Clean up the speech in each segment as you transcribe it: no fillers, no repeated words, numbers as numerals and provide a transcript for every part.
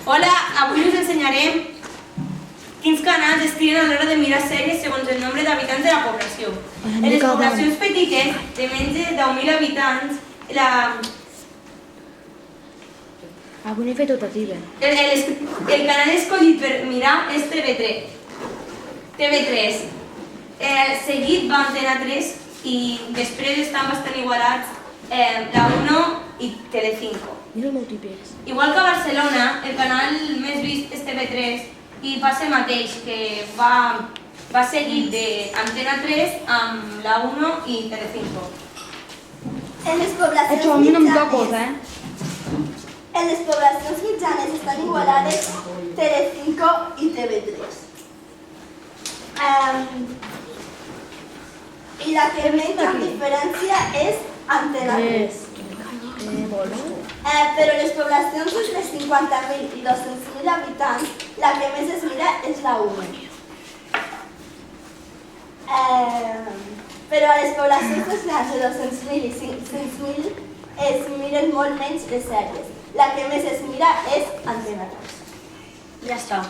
Hola, avui us ensenyarem quins canals es trien a l'hora de mirar sèries segons el nombre d'habitants de la població. En les poblacions petites, de menys de 10.000 habitants, Avui n'he fet tot a ti, bé. el canal escollit per mirar és TV3. Seguit va Antena 3 i després estan bastant igualats la 1 i Telecinco. Mira el meu típex. Igual que a Barcelona, el canal més vist és TV3 i passa el mateix, que va seguit d'Antena 3 amb la 1 i Telecinco. En les poblacions A mi no em toca, En les poblacions mitjanes estan igualades Telecinco i TV3. I la que menys en diferència és Antena 3. Però les poblacions entre 50.000 i 200.000 habitants, la que més es mira és la 1. Però a les poblacions més grans de 200.000 i 500.000 es miren molt menys les sèries. La que més es mira és Antena 3. Ja està.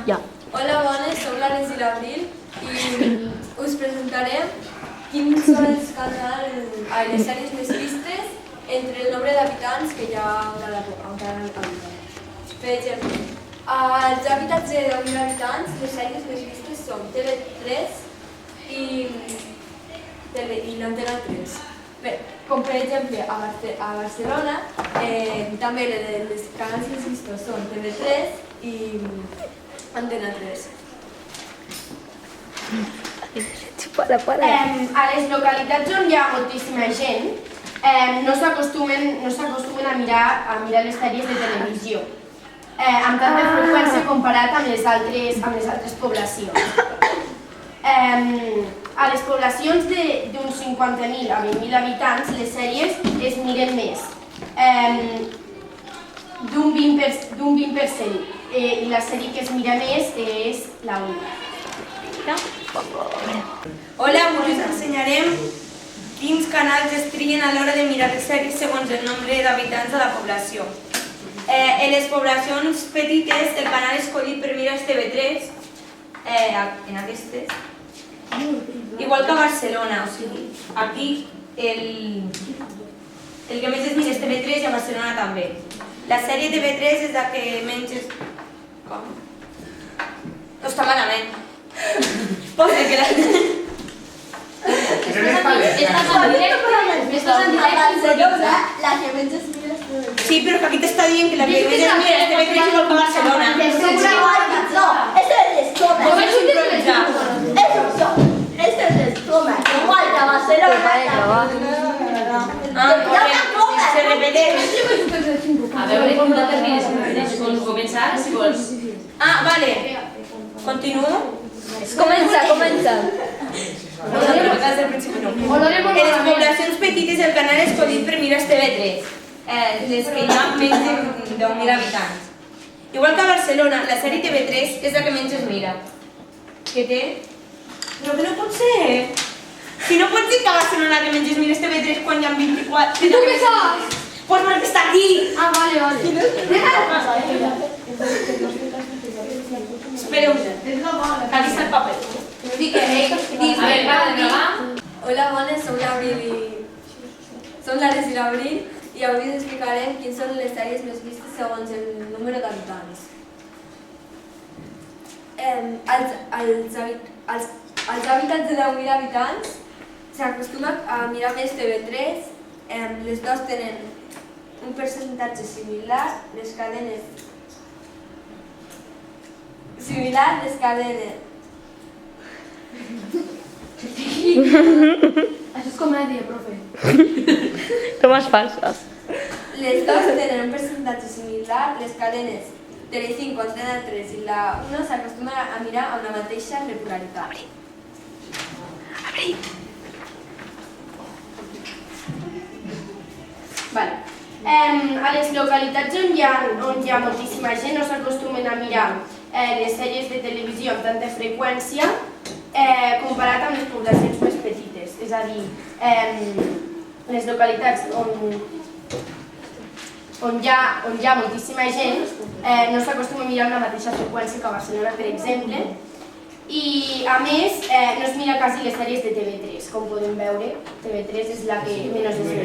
Ja. Hola, bones, soc l'Ares i l'Abril i us presentarem quins són els canals, les sèries més vistes entre el nombre d'habitants que hi ha a cada habitant. Per exemple, als hàbitats de 10.000 habitants, les sèries més vistes són TV3 i l'Antena 3. Bé, com per exemple a Barcelona, també les canals més vistos són TV3 i Antena 3. A les localitats on hi ha moltíssima gent, no s'acostumen a mirar les sèries de televisió amb tanta freqüència comparat amb les altres poblacions. A les poblacions d'uns 50.000 a 20.000 habitants, les sèries es miren més, d'un 20%, i la sèrie que es mira més és la 1. Hola, avui us ensenyarem quins canals es trien a l'hora de mirar les sèries segons el nombre d'habitants de la població. En les poblacions petites, el canal escollit per mirar és TV3, en aquestes, igual que a Barcelona, o sigui, aquí el que més es mira és TV3 i a Barcelona també. La sèrie TV3 és la que menys es... Com? No està malament. Posa que la... La que menys es mira és TV3. Sí, però que aquí t'està dient que la que més es mira és TV3 igual que a Barcelona. No, este es el estómago. Este es el estómago. Igual que a Barcelona. Se repeteix. A veure, com determines com començar, si vols. Vale. Continuo? Comença. No, però des del principi no. En les poblacions petites el canal escollit per mirar és TV3, les que hi ha menys de 10.000 habitants. Igual que a Barcelona, la sèrie TV3 és la que menys es mira. Què té? Però que no pot ser. Si no pot ser que a Barcelona la que menys es mira és TV3 quan hi ha 24... Tu què saps? Pues perquè està aquí. Vale. Espera un moment. Aquí està el paper. A veure, gravar. Hola, bones, soc l'Abril i... Som l'Ares i l'Abril i avui us explicarem quins són les sèries més vistes segons el número d'habitants. Als hàbitats de 10.000 habitants s'acostuma a mirar més TV3, les dues tenen un percentatge similar, les cadenes... Això és comèdia, profe. Tomes falses. Les dues tenen un percentatge similar, les cadenes Telecinco, Antena 3 i la 1 s'acostumen a mirar amb la mateixa regularitat. Vale. A les localitats on hi ha moltíssima gent no s'acostumen a mirar les sèries de televisió amb tanta freqüència comparat amb les poblacions més petites. És a dir, les localitats on on hi ha moltíssima gent, no s'acostuma a mirar una mateixa freqüència que a Barcelona, per exemple, i a més no es mira quasi les sèries de TV3, com podem veure, TV3 és la que menys es mira.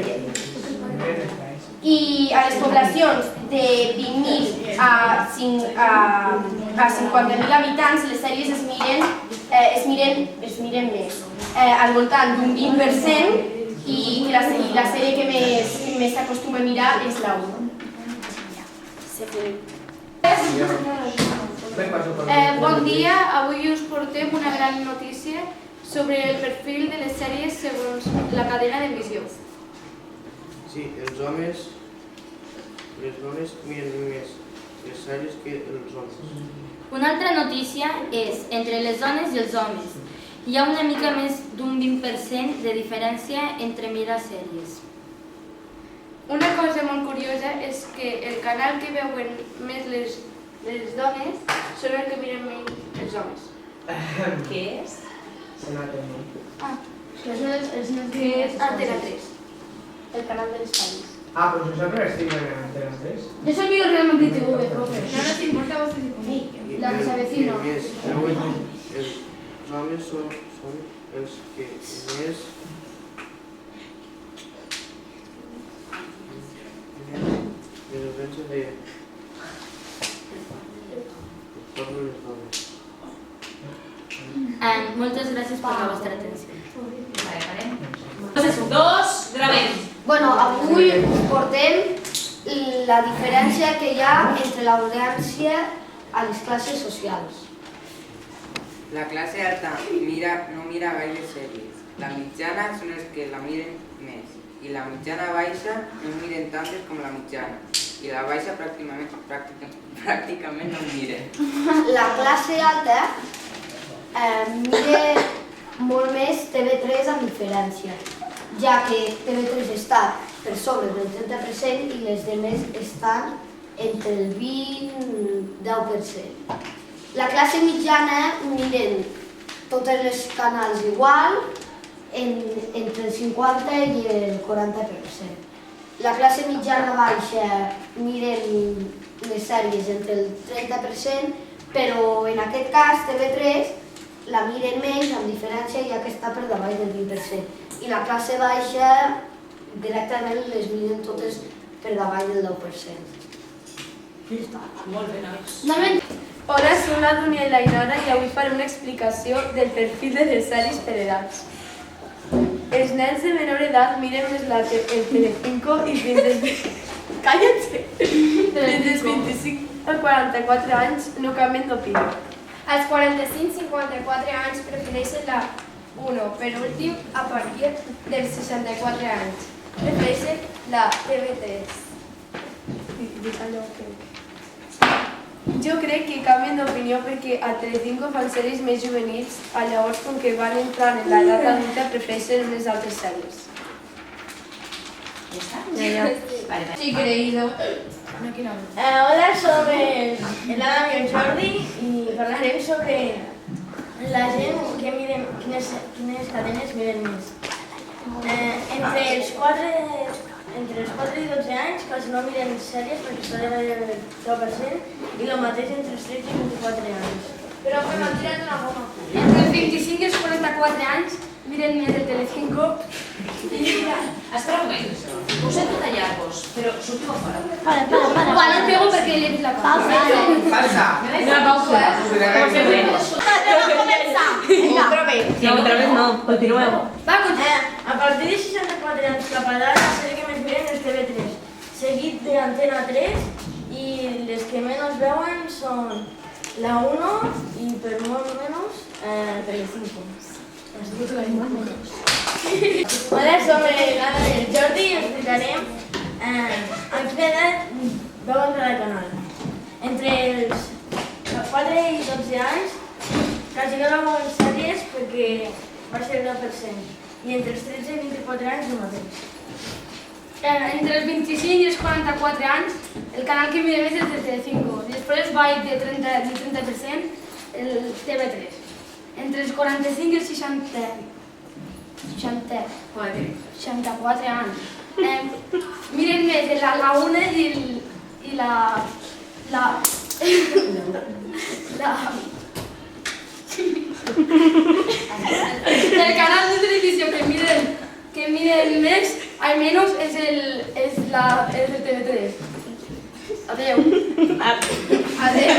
I a les poblacions de 20.000 a 50.000 habitants les sèries es miren més, al voltant d'un 20%, i la sèrie que més s'acostuma a mirar és la 1. Bon dia, avui us portem una gran notícia sobre el perfil de les sèries segons la cadena de visió. Sí, els homes, les dones miren més les sèries que els homes. Una altra notícia és entre les dones i els homes. Hi ha una mica més d'un 20% de diferència entre mirar sèries. Una cosa molt curiosa és que el canal que veuen més les dones són el que miren menys els homes. Què és? Que és Antena 3, el canal de les país. Ah, pues nosotros estimamos en Antena 3. Yo soy amigo realmente ITV, profe. No nos importa vos I la que se avecina. Els homes són els que més diferència de totes les dones. Moltes gràcies per la vostra atenció. Vale, farem. 2, gravem. Bueno, avui us portem la diferència que hi ha entre l'audiència a les classes socials. La classe alta no mira gaire sèries. La mitjana són els que la miren més. I la mitjana baixa no miren tantes com la mitjana. I la baixa pràcticament no miren. La classe alta mira molt més TV3 amb diferència, ja que TV3 està per sobre del 30% i les demés estan entre el 20 i 10%. La classe mitjana miren tots els canals igual, entre el 50 i el 40%. La classe mitjana baixa miren les sèries entre el 30%, però en aquest cas TV3 la miren menys amb diferència ja que està per davall del 20%. I la classe baixa directament les miren totes per davall del 10%. Molt bé, nois. Hola, soc la Dúnia i la Inara i avui faré una explicació del perfil de les sèries per edats. Els nens de menor edat miren més el Telecinco i fins dels 25 als 44 anys no canvien d'opinió. Als 45-54 anys prefereixen la 1, per últim, a partir dels 64 anys, prefereixen la TV3. Jo crec que canvien d'opinió perquè a Telecinco fan sèries més juvenils, llavors com que van entrant en l'edat adulta prefereixen les altres sèries. Ja està? Vale. Sí, creído. Hola, som el Adam i el Jordi i parlarem sobre la gent que miren, quines cadenes miren més. Entre els 4 i 12 anys quasi no miren sèries perquè està de gaire el 10% i el mateix entre els 13 i 24 anys. Però me m'han tirat una goma. Entre els 25 i els 44 anys miren més el Telecinco. Espera un moment. Us sento tallar-vos, però sortiu a fora. Quan no pego perquè l'he vist la pausa. Falsa. Una pausa. Sí, otra vez no, continuem. A partir de 64 anys cap a dalt, la sèrie que més miren és TV3, seguit d'Antena 3 i les que menys veuen són la 1 i per molt menys Telecinco. Hola, som el Jordi i explicarem a quina edat veuen cada canal. Entre els 4 i 12 anys quasi no veuen sèries perquè va ser el 10%. I entre els 13 i 24 anys el mateix. Entre els 25 i els 44 anys, el canal que mira més és el Telecinco. Després va de 30%, el TV3. Entre els 45 i els 64 anys, miren més la 1 i la el canal de televisió que miren més, almenys és el TV3. Adeu. Adeu.